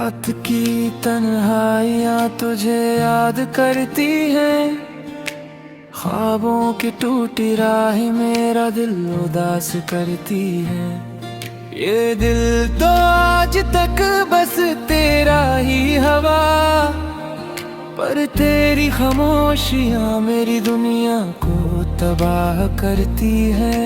रात की तन्हाइयाँ तुझे याद करती हैं, ख्वाबों की टूटी राह मेरा दिल उदास करती है। ये दिल तो आज तक बस तेरा ही हवा, पर तेरी खामोशियाँ मेरी दुनिया को तबाह करती है।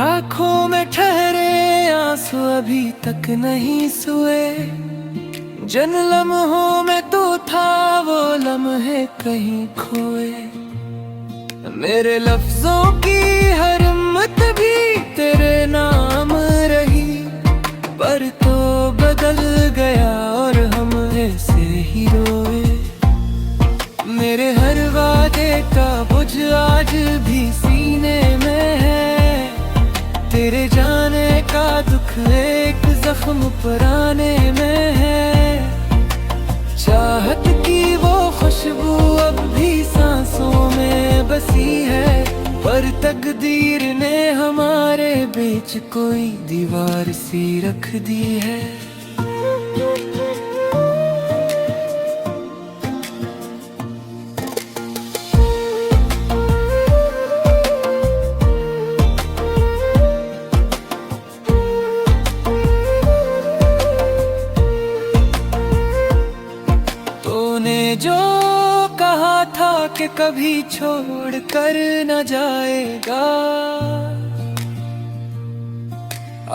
आँखों में ठहरे आंसू अभी तक नहीं सोए, जिन लम्हों में तो था वो लम्हे कहीं खोए। मेरे लफ्जों की हर हिम्मत भी तेरे नाम रही, पर तो बदल गया और हम ऐसे ही रोए। मेरे हर वादे का बोझ आज भी सीने में है, तेरे जाने का दुख एक जख्म पुराने में है। चाहत की वो खुशबू अब भी सांसों में बसी है, पर तकदीर ने हमारे बीच कोई दीवार सी रख दी है। जो कहा था कि कभी छोड़ कर न जाएगा,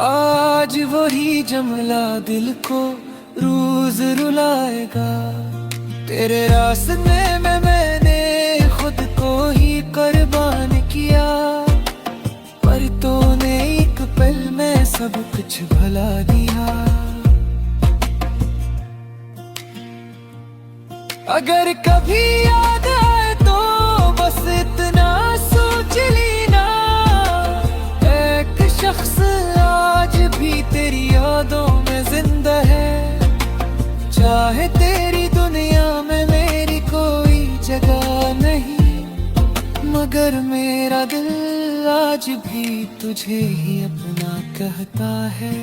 आज वही जुमला दिल को रोज रुलाएगा। तेरे रास्ते में मैंने खुद को ही कुर्बान किया, पर तूने एक पल में सब कुछ भुला दिया। अगर कभी याद आए तो बस इतना सोच लेना, एक शख्स आज भी तेरी यादों में जिंदा है। चाहे तेरी दुनिया में मेरी कोई जगह नहीं, मगर मेरा दिल आज भी तुझे ही अपना कहता है।